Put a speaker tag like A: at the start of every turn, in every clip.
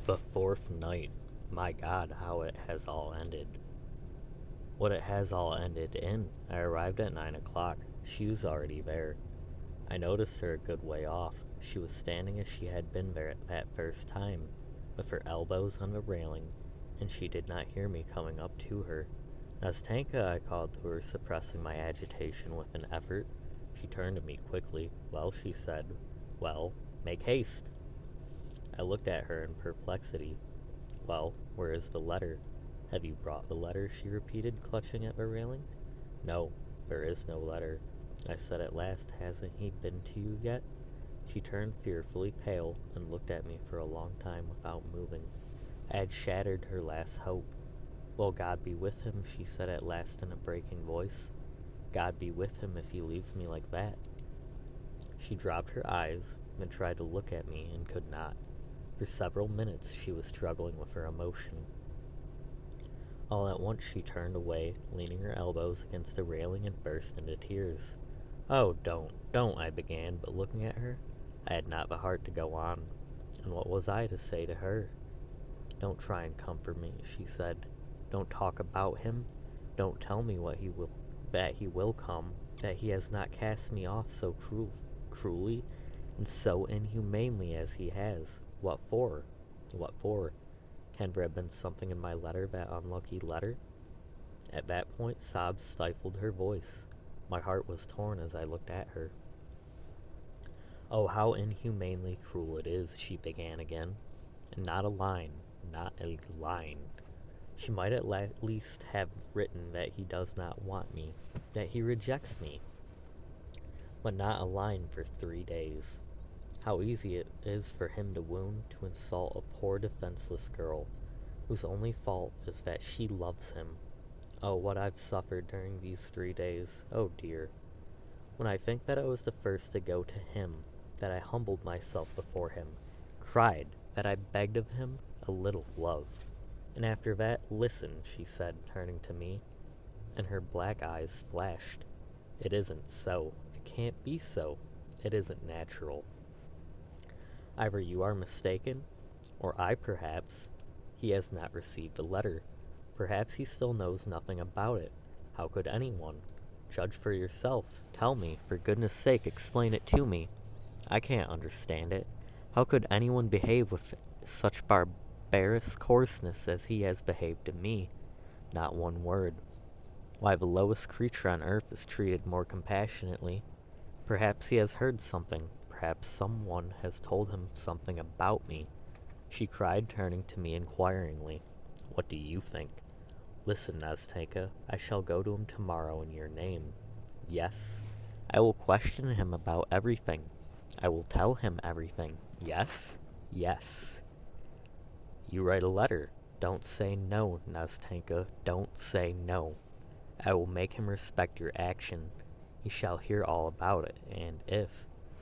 A: The fourth night. My God, how it has all ended. What it has all ended in. I arrived at 9 o'clock. She was already there. I noticed her a good way off. She was standing as she had been there at that first time, with her elbows on the railing, and she did not hear me coming up to her. Nastenka, I called to her, suppressing my agitation with an effort. She turned to me quickly. Well, she said. Well, make haste. I looked at her in perplexity. Well, where is the letter? Have you brought the letter? She repeated, clutching at the railing. No, there is no letter. I said at last. Hasn't he been to you yet? She turned fearfully pale and looked at me for a long time without moving. I had shattered her last hope. Well, God be with him, she said at last in a breaking voice. God be with him if he leaves me like that. She dropped her eyes and tried to look at me and could not. For several minutes she was struggling with her emotion. All at once she turned away, leaning her elbows against a railing, and burst into tears. Oh, don't, I began, but looking at her, I had not the heart to go on. And what was I to say to her? Don't try and comfort me, she said. Don't talk about him. Don't tell me that he will come, that he has not cast me off so cruelly, and so inhumanely as he has. What for? What for? Can there have been something in my letter, that unlucky letter? At that point, sobs stifled her voice. My heart was torn as I looked at her. Oh, how inhumanely cruel it is, she began again. And not a line, not a line. She might at least have written that he does not want me, that he rejects me. But not a line for 3 days. How easy it is for him to wound, to insult a poor defenseless girl, whose only fault is that she loves him. Oh, what I've suffered during these 3 days. Oh dear. When I think that I was the first to go to him, that I humbled myself before him, cried, that I begged of him a little love. And after that, listen, she said, turning to me, and her black eyes flashed. It isn't so. It can't be so. It isn't natural. Either you are mistaken, or I perhaps. He has not received the letter. Perhaps he still knows nothing about it. How could anyone? Judge for yourself. Tell me, for goodness sake, explain it to me. I can't understand it. How could anyone behave with such barbarous coarseness as he has behaved to me? Not one word. Why, the lowest creature on earth is treated more compassionately. Perhaps he has heard something. Perhaps someone has told him something about me. She cried, turning to me inquiringly. What do you think? Listen, Nastenka, I shall go to him tomorrow in your name. Yes. I will question him about everything. I will tell him everything. Yes? Yes. You write a letter. Don't say no, Nastenka. Don't say no. I will make him respect your action. He shall hear all about it, and if...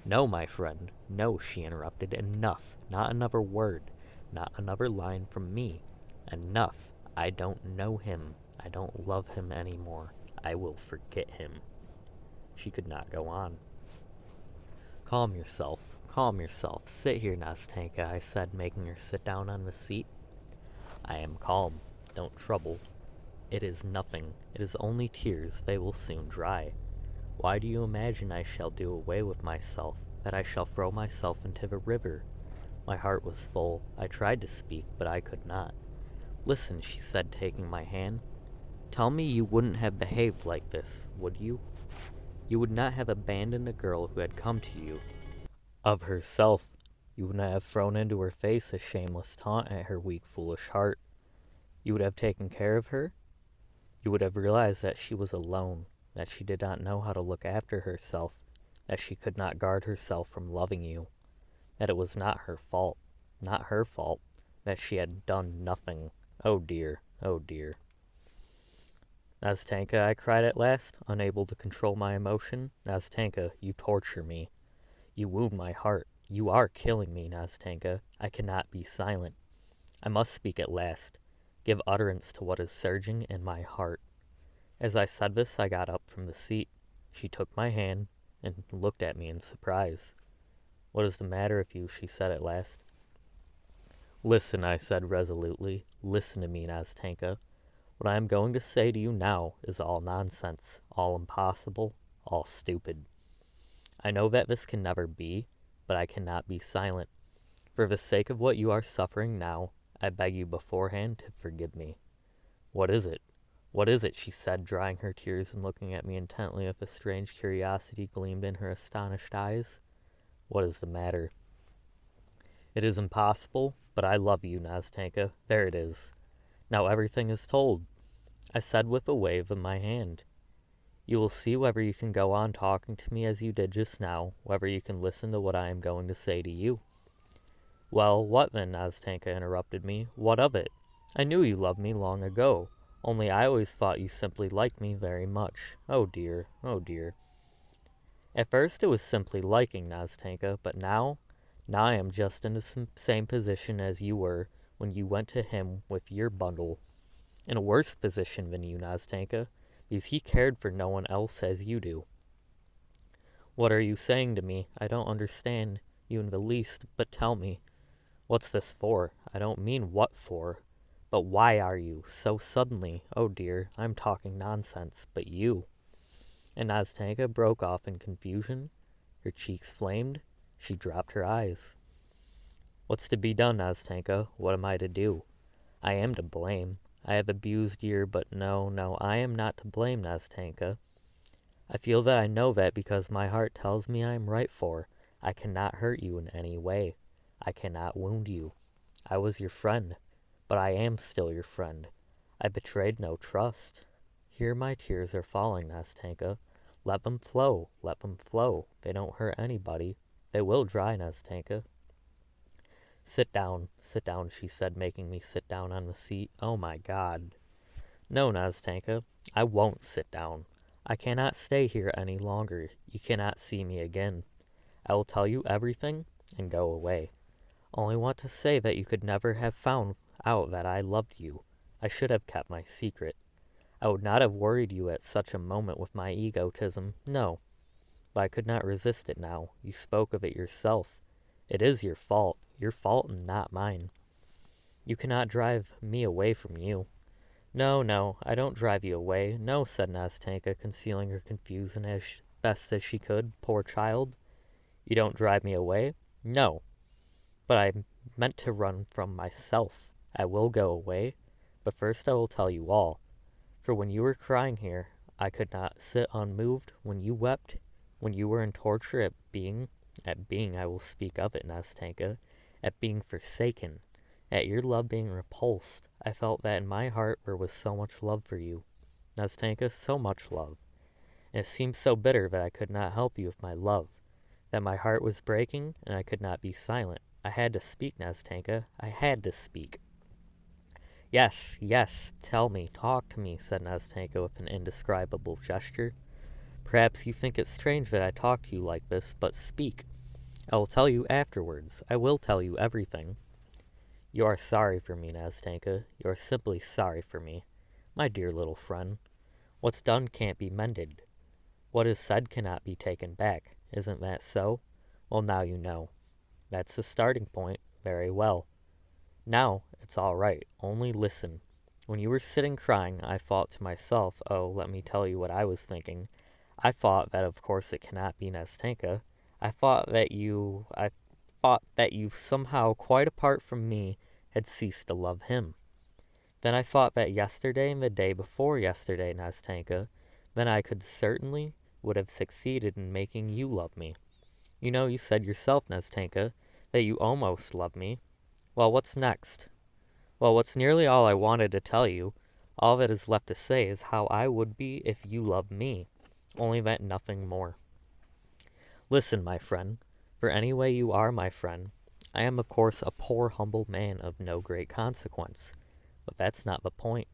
A: No, my friend, no, she interrupted. Enough. Not another word. Not another line from me. Enough. I don't know him. I don't love him anymore. I will forget him. She could not go on. Calm yourself. Calm yourself. Sit here, Nastenka, I said, making her sit down on the seat. I am calm. Don't trouble. It is nothing. It is only tears. They will soon dry. Why do you imagine I shall do away with myself, that I shall throw myself into the river? My heart was full. I tried to speak, but I could not. Listen, she said, taking my hand. Tell me you wouldn't have behaved like this, would you? You would not have abandoned a girl who had come to you. Of herself, you would not have thrown into her face a shameless taunt at her weak, foolish heart. You would have taken care of her. You would have realized that she was alone, that she did not know how to look after herself, that she could not guard herself from loving you, that it was not her fault, that she had done nothing. Oh dear, oh dear. Nastenka, I cried at last, unable to control my emotion. Nastenka, you torture me. You wound my heart. You are killing me, Nastenka. I cannot be silent. I must speak at last. Give utterance to what is surging in my heart. As I said this, I got up from the seat. She took my hand and looked at me in surprise. What is the matter with you? She said at last. Listen, I said resolutely. Listen to me, Naztanka. What I am going to say to you now is all nonsense, all impossible, all stupid. I know that this can never be, but I cannot be silent. For the sake of what you are suffering now, I beg you beforehand to forgive me. What is it? What is it? She said, drying her tears and looking at me intently with a strange curiosity gleamed in her astonished eyes. What is the matter? It is impossible, but I love you, Naztanka. There it is. Now everything is told, I said with a wave of my hand. You will see whether you can go on talking to me as you did just now, whether you can listen to what I am going to say to you. Well, what then? Naztanka interrupted me. What of it? I knew you loved me long ago, only I always thought you simply liked me very much. Oh dear, oh dear. At first it was simply liking, Naztanka, but now I am just in the same position as you were when you went to him with your bundle. In a worse position than you, Naztanka, because he cared for no one else as you do. What are you saying to me? I don't understand you in the least, but tell me. What's this for? I don't mean what for, but why are you, so suddenly? Oh dear, I'm talking nonsense, but you. And Naztanka broke off in confusion. Her cheeks flamed. She dropped her eyes. What's to be done, Naztanka? What am I to do? I am to blame. I have abused you, but no, I am not to blame, Naztanka. I feel that I know that because my heart tells me I am right for. I cannot hurt you in any way. I cannot wound you. I was your friend, but I am still your friend. I betrayed no trust. Here my tears are falling, Naztanka. Let them flow, let them flow. They don't hurt anybody. They will dry, Naztanka. Sit down, she said, making me sit down on the seat. Oh my God. No, Naztanka, I won't sit down. I cannot stay here any longer. You cannot see me again. I will tell you everything and go away. Only want to say that you could never have found out that I loved you. I should have kept my secret. I would not have worried you at such a moment with my egotism. No, but I could not resist it now. You spoke of it yourself. It is your fault and not mine. You cannot drive me away from you. No, I don't drive you away. No, said Naztanka, concealing her confusion as best as she could. Poor child. You don't drive me away? No, but I meant to run from myself. I will go away, but first I will tell you all. For when you were crying here, I could not sit unmoved. When you wept, when you were in torture at being, I will speak of it, Naztanka, at being forsaken, at your love being repulsed, I felt that in my heart there was so much love for you. Naztanka, so much love. And it seemed so bitter that I could not help you with my love, that my heart was breaking, and I could not be silent. I had to speak, Naztanka. I had to speak. Yes, tell me, talk to me, said Naztanka with an indescribable gesture. Perhaps you think it strange that I talk to you like this, but speak. I will tell you afterwards. I will tell you everything. You are sorry for me, Naztanka. You are simply sorry for me. My dear little friend. What's done can't be mended. What is said cannot be taken back. Isn't that so? Well, now you know. That's the starting point. Very well. Now, it's all right. Only listen. When you were sitting crying, I thought to myself, oh, let me tell you what I was thinking. I thought that of course it cannot be Naztanka. I thought that you somehow, quite apart from me, had ceased to love him. Then I thought that yesterday and the day before yesterday, Naztanka, then I could certainly would have succeeded in making you love me. You know, you said yourself, Naztanka, that you almost love me. Well, what's next? Well, what's nearly all I wanted to tell you. All that is left to say is how I would be if you loved me. Only that nothing more. Listen, my friend, for anyway you are my friend. I am of course a poor humble man of no great consequence. But that's not the point.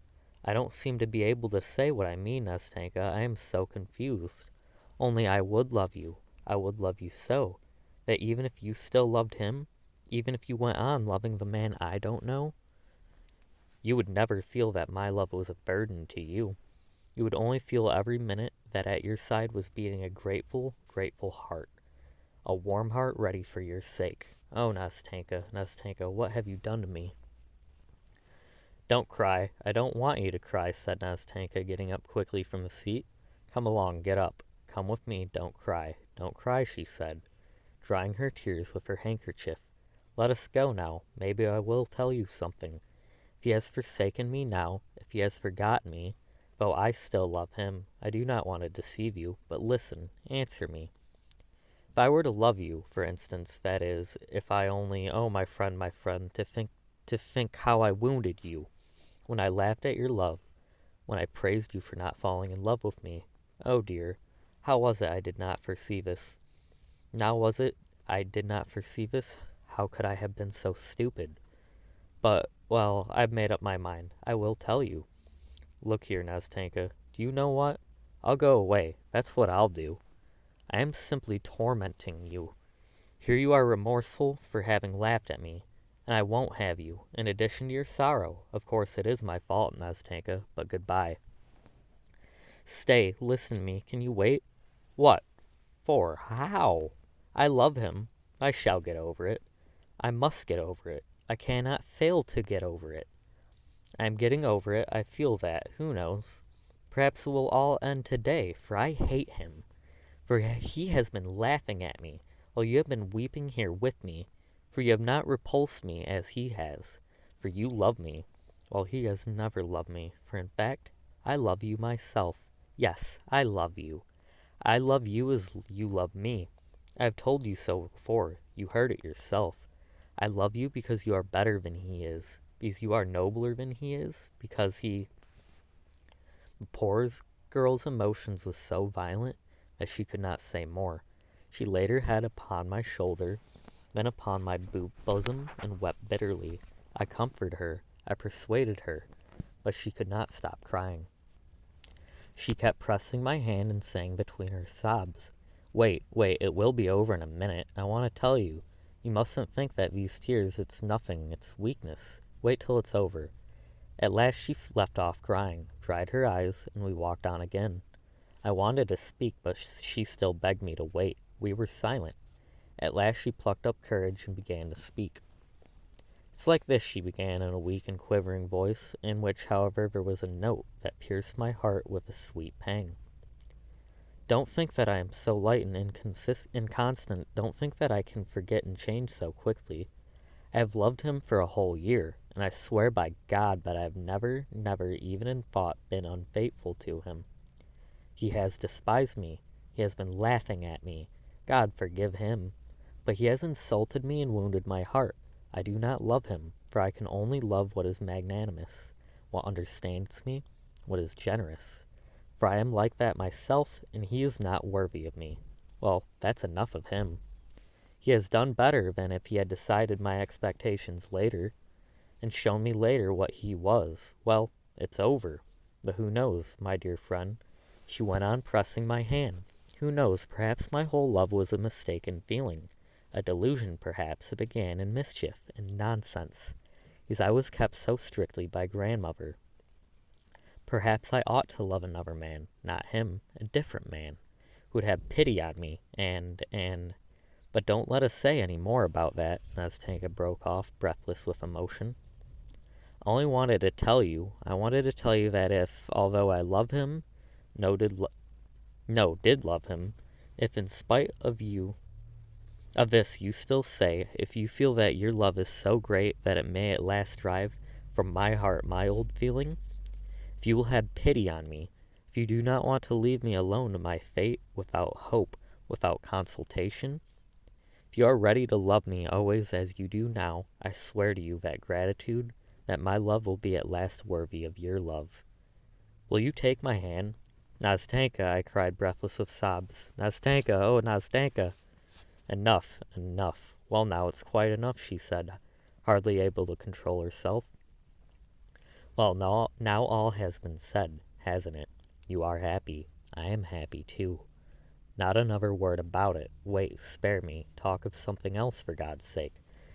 A: I don't seem to be able to say what I mean, Nastenka. I am so confused. Only I would love you so, that even if you still loved him, even if you went on loving the man I don't know, you would never feel that my love was a burden to you. You would only feel every minute that at your side was beating a grateful, grateful heart. A warm heart ready for your sake. Oh, Nastenka, Nastenka, what have you done to me? Don't cry. I don't want you to cry, said Nastenka, getting up quickly from the seat. Come along, get up. Come with me, don't cry. Don't cry, she said, drying her tears with her handkerchief. Let us go now. Maybe I will tell you something. If he has forsaken me now, if he has forgotten me, though I still love him, I do not want to deceive you, but listen, answer me. If I were to love you, for instance, that is, if I only, oh, my friend, to think how I wounded you, when I laughed at your love, when I praised you for not falling in love with me. Oh dear, how was it I did not foresee this? Now was it I did not foresee this? How could I have been so stupid? But, well, I've made up my mind. I will tell you. Look here, Nastenka, do you know what? I'll go away. That's what I'll do. I am simply tormenting you. Here you are remorseful for having laughed at me, and I won't have you, in addition to your sorrow. Of course it is my fault, Nastenka, but goodbye. Stay, listen to me. Can you wait? What? For? How? I love him. I shall get over it. I must get over it. I cannot fail to get over it. I am getting over it. I feel that. Who knows? Perhaps it will all end today, for I hate him. For he has been laughing at me, while you have been weeping here with me. For you have not repulsed me as he has. For you love me, while he has never loved me. For in fact, I love you myself. Yes, I love you. I love you as you love me. I have told you so before. You heard it yourself. I love you because you are better than he is, because you are nobler than he is, because he... The poor girl's emotions was so violent that she could not say more. She laid her head upon my shoulder, then upon my bosom, and wept bitterly. I comforted her. I persuaded her, but she could not stop crying. She kept pressing my hand and saying between her sobs, Wait, it will be over in a minute. I want to tell you. You mustn't think that these tears, it's nothing, it's weakness. Wait till it's over. At last she left off crying, dried her eyes, and we walked on again. I wanted to speak, but she still begged me to wait. We were silent. At last she plucked up courage and began to speak. It's like this, she began in a weak and quivering voice, in which, however, there was a note that pierced my heart with a sweet pang. Don't think that I am so light and inconstant. Don't think that I can forget and change so quickly. I have loved him for a whole year, and I swear by God that I have never, even in thought, been unfaithful to him. He has despised me. He has been laughing at me. God forgive him. But he has insulted me and wounded my heart. I do not love him, for I can only love what is magnanimous, what understands me, what is generous. For I am like that myself, and he is not worthy of me. Well, that's enough of him. He has done better than if he had decided my expectations later, and shown me later what he was. Well, it's over. But who knows, my dear friend? She went on pressing my hand. Who knows, perhaps my whole love was a mistaken feeling. A delusion, perhaps. It began in mischief, in nonsense, because I was kept so strictly by grandmother. Perhaps I ought to love another man, not him, a different man, who would have pity on me, But don't let us say any more about that, Nastenka broke off, breathless with emotion. I wanted to tell you that if, although I love him, did love him, if in spite of this you still say, if you feel that your love is so great that it may at last drive from my heart my old feeling, if you will have pity on me, if you do not want to leave me alone to my fate, without hope, without consultation, if you are ready to love me always as you do now, I swear to you that my love will be at last worthy of your love. Will you take my hand? Nastenka, I cried, breathless with sobs. Nastenka, oh, Nastenka! Enough. Well, now it's quite enough, she said, hardly able to control herself. Well, now all has been said, hasn't it? You are happy. I am happy, too. Not another word about it. Wait, spare me. Talk of something else, for God's sake.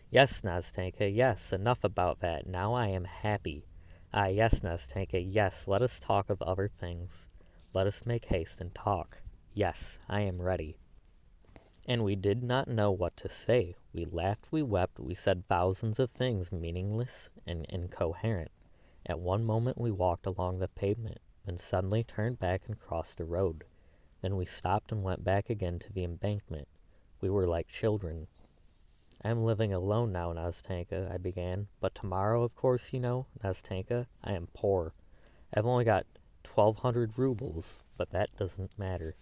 A: Yes, Nastenka, yes, enough about that. Now I am happy. Ah, yes, Nastenka, yes, let us talk of other things. Let us make haste and talk. Yes, I am ready. And we did not know what to say. We laughed, we wept, we said thousands of things meaningless and incoherent. At one moment we walked along the pavement, then suddenly turned back and crossed the road. Then we stopped and went back again to the embankment. We were like children. "I am living alone now, Nastenka," I began. "But tomorrow, of course, you know, Nastenka, I am poor. I've only got 1,200 rubles, but that doesn't matter."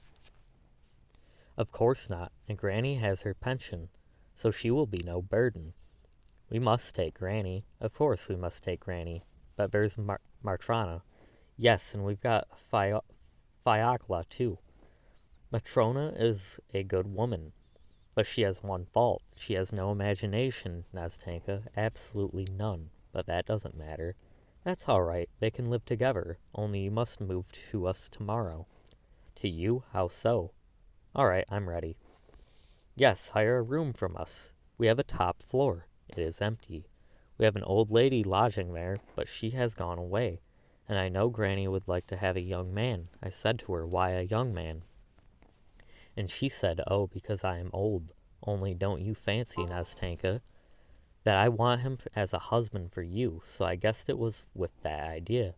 A: "Of course not, and Granny has her pension, so she will be no burden. We must take Granny. Of course we must take Granny. But there's Martrana. Yes, and we've got Fyodor, too. Matrona is a good woman, but she has one fault. She has no imagination, Nastenka, absolutely none. But that doesn't matter. That's all right. They can live together, only you must move to us tomorrow." "To you? How so?" "All right, I'm ready." "Yes, hire a room from us. We have a top floor. It is empty. We have an old lady lodging there, but she has gone away. And I know Granny would like to have a young man. I said to her, 'Why a young man?' And she said, 'Oh, because I am old.' Only don't you fancy, Nastenka, that I want him as a husband for you, so I guessed it was with that idea."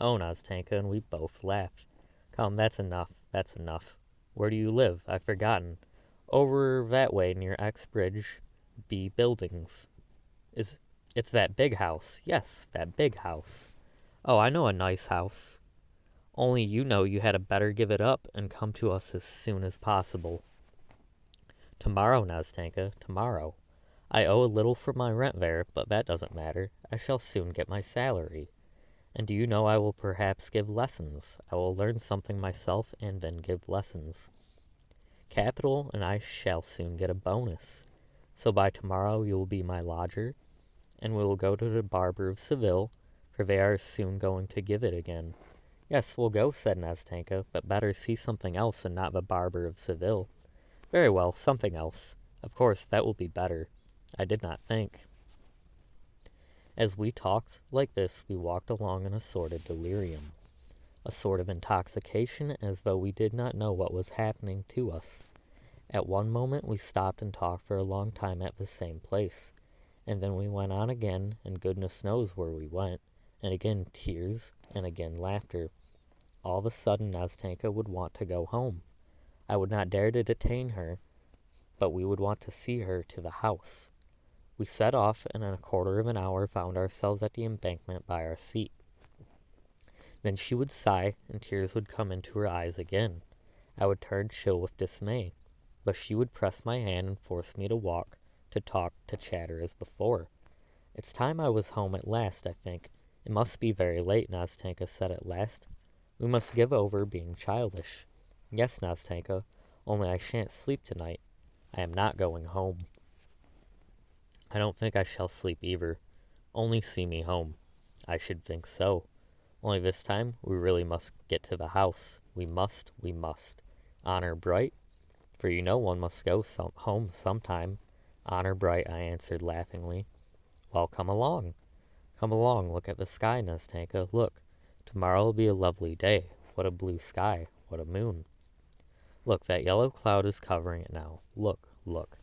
A: "Oh, Nastenka," and we both laughed. "Come, that's enough, that's enough. Where do you live? I've forgotten." "Over that way near X-Bridge B Buildings." It's that big house. Yes, that big house." "Oh, I know a nice house. Only you know you had better give it up and come to us as soon as possible." "Tomorrow, Nastenka, tomorrow. I owe a little for my rent there, but that doesn't matter. I shall soon get my salary. And do you know I will perhaps give lessons. I will learn something myself and then give lessons." "Capital, and I shall soon get a bonus. So by tomorrow you will be my lodger, and we will go to the barber of Seville, for they are soon going to give it again." "Yes, we'll go," said Nastenka, "but better see something else and not the barber of Seville." "Very well, something else. Of course, that will be better." I did not think. As we talked like this, we walked along in a sort of delirium, a sort of intoxication, as though we did not know what was happening to us. At one moment we stopped and talked for a long time at the same place, and then we went on again, and goodness knows where we went, and again tears, and again laughter. All of a sudden Nastenka would want to go home. I would not dare to detain her, but we would want to see her to the house. We set off, and in a quarter of an hour found ourselves at the embankment by our seat. Then she would sigh, and tears would come into her eyes again. I would turn chill with dismay, but she would press my hand and force me to walk, to talk, to chatter as before. "It's time I was home at last, I think. It must be very late," Nastenka said at last. "We must give over being childish." "Yes, Nastenka, only I shan't sleep tonight. I am not going home." "I don't think I shall sleep either. Only see me home." "I should think so. Only this time we really must get to the house. We must, we must. Honor bright, for you know one must go home sometime." "Honor bright," I answered laughingly. "Well, come along. Come along, look at the sky, Nastenka, look. Tomorrow will be a lovely day. What a blue sky, what a moon. Look, that yellow cloud is covering it now. Look, look.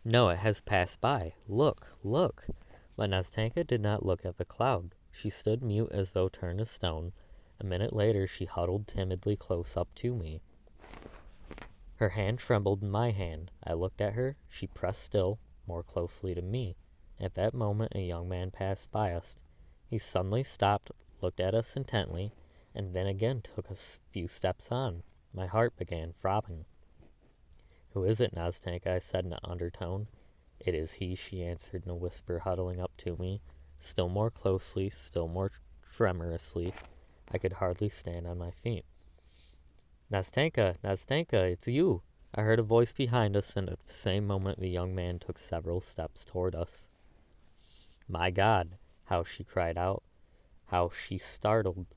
A: No, it has passed by. Look, look." But Nastenka did not look at the cloud. She stood mute as though turned to stone. A minute later she huddled timidly close up to me. Her hand trembled in my hand. I looked at her. She pressed still more closely to me. At that moment a young man passed by us. He suddenly stopped, looked at us intently, and then again took a few steps on. My heart began throbbing. "Who is it, Nastenka?" I said in an undertone. "It is he," she answered in a whisper, huddling up to me, still more closely, still more tremorously. I could hardly stand on my feet. "Nastenka, Nastenka, it's you!" I heard a voice behind us, and at the same moment the young man took several steps toward us. My God, how she cried out, how she startled,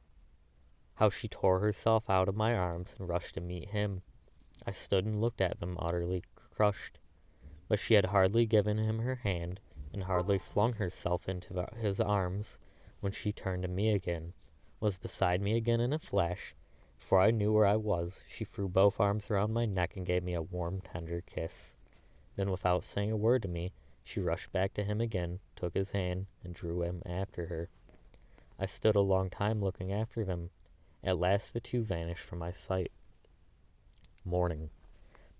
A: how she tore herself out of my arms and rushed to meet him. I stood and looked at them, utterly crushed. But she had hardly given him her hand, and hardly flung herself into his arms, when she turned to me again, was beside me again in a flash. Before I knew where I was, she threw both arms around my neck and gave me a warm, tender kiss. Then, without saying a word to me, she rushed back to him again, took his hand, and drew him after her. I stood a long time looking after them. At last the two vanished from my sight. Morning.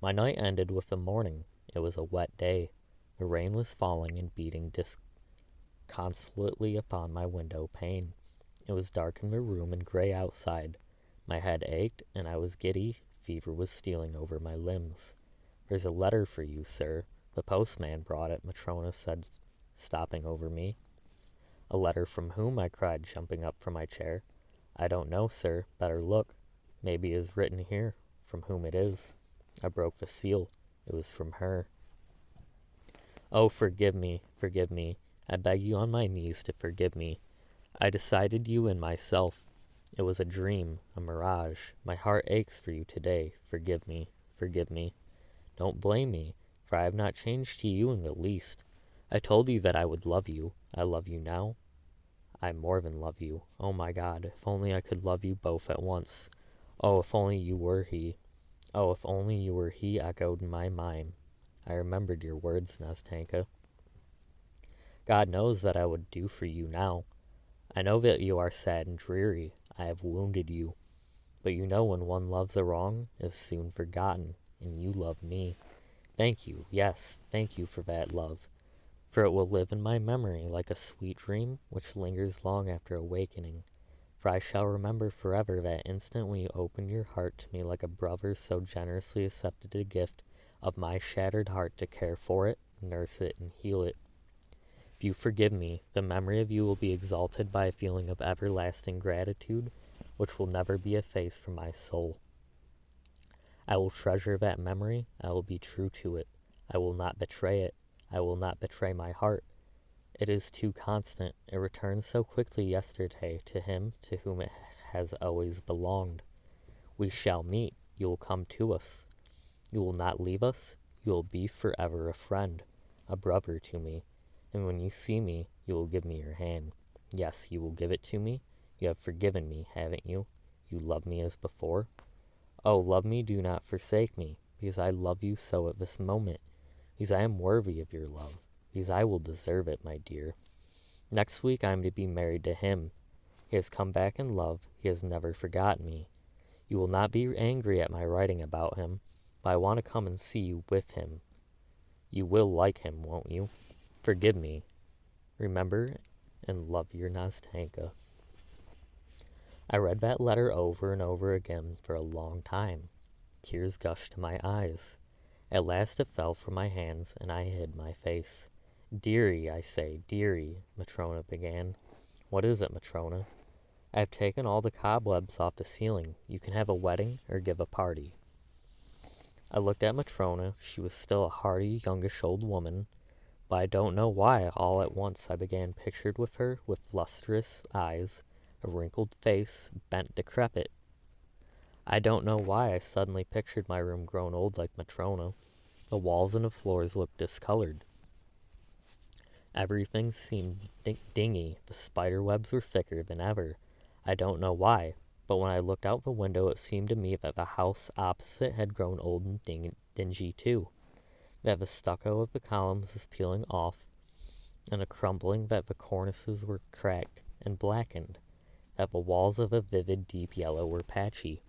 A: My night ended with the morning. It was a wet day. The rain was falling and beating disconsolately upon my window pane. It was dark in the room and gray outside. My head ached, and I was giddy. Fever was stealing over my limbs. "There's a letter for you, sir. The postman brought it," Matrona said, stopping over me. "A letter from whom?" I cried, jumping up from my chair. "I don't know, sir. Better look. Maybe it is written here from whom it is." I broke the seal. It was from her. "Oh, forgive me, forgive me. I beg you on my knees to forgive me. I decided you in myself. It was a dream, a mirage. My heart aches for you today. Forgive me, forgive me. Don't blame me, for I have not changed to you in the least. I told you that I would love you. I love you now. I more than love you. Oh my God, if only I could love you both at once. Oh, if only you were he. Oh, if only you were he," echoed in my mind. I remembered your words, Nastenka. "God knows that I would do for you now. I know that you are sad and dreary. I have wounded you. But you know when one loves a wrong, it is soon forgotten, and you love me. Thank you, yes, thank you for that love, for it will live in my memory like a sweet dream which lingers long after awakening. For I shall remember forever that instant when you opened your heart to me like a brother so generously accepted a gift of my shattered heart to care for it, nurse it, and heal it. If you forgive me, the memory of you will be exalted by a feeling of everlasting gratitude which will never be effaced from my soul. I will treasure that memory. I will be true to it. I will not betray it. I will not betray my heart. It is too constant. It returned so quickly yesterday to him to whom it has always belonged. We shall meet. You will come to us. You will not leave us. You will be forever a friend, a brother to me. And when you see me, you will give me your hand. Yes, you will give it to me. You have forgiven me, haven't you? You love me as before. Oh, love me, do not forsake me, because I love you so at this moment, because I am worthy of your love, because I will deserve it, my dear. Next week I am to be married to him. He has come back in love. He has never forgotten me. You will not be angry at my writing about him, but I want to come and see you with him. You will like him, won't you? Forgive me. Remember and love your Nastenka." I read that letter over and over again for a long time. Tears gushed to my eyes. At last it fell from my hands, and I hid my face. "Dearie, I say, dearie," Matrona began. "What is it, Matrona?" "I have taken all the cobwebs off the ceiling. You can have a wedding or give a party." I looked at Matrona. She was still a hearty, youngish old woman, but I don't know why all at once I began pictured with her with lustrous eyes, a wrinkled face, bent decrepit. I don't know why I suddenly pictured my room grown old like Matrona. The walls and the floors looked discolored. Everything seemed dingy. The spider webs were thicker than ever. I don't know why, but when I looked out the window it seemed to me that the house opposite had grown old and dingy too, that the stucco of the columns was peeling off, and a crumbling, that the cornices were cracked and blackened, that the walls of a vivid deep yellow were patchy.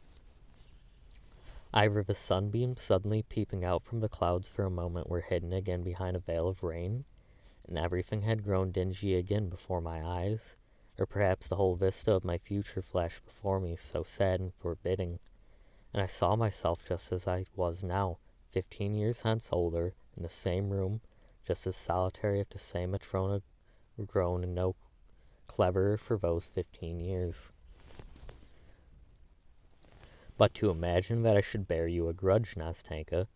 A: Either the sunbeams suddenly peeping out from the clouds for a moment were hidden again behind a veil of rain, and everything had grown dingy again before my eyes, or perhaps the whole vista of my future flashed before me, so sad and forbidding, and I saw myself just as I was now, 15 years hence older, in the same room, just as solitary if the same Matrona were grown and no cleverer for those 15 years. But to imagine that I should bear you a grudge, Nastenka,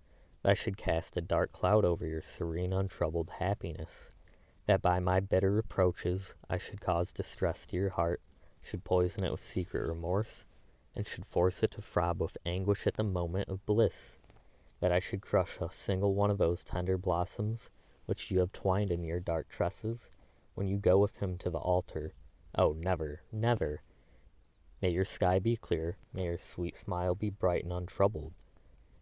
A: that I should cast a dark cloud over your serene, untroubled happiness, that by my bitter reproaches I should cause distress to your heart, should poison it with secret remorse, and should force it to throb with anguish at the moment of bliss, that I should crush a single one of those tender blossoms which you have twined in your dark tresses, when you go with him to the altar. Oh, never, never! May your sky be clear, may your sweet smile be bright and untroubled.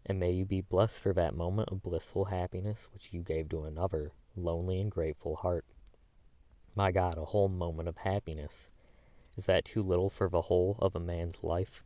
A: And may you be blessed for that moment of blissful happiness which you gave to another lonely and grateful heart. My God, a whole moment of happiness. Is that too little for the whole of a man's life?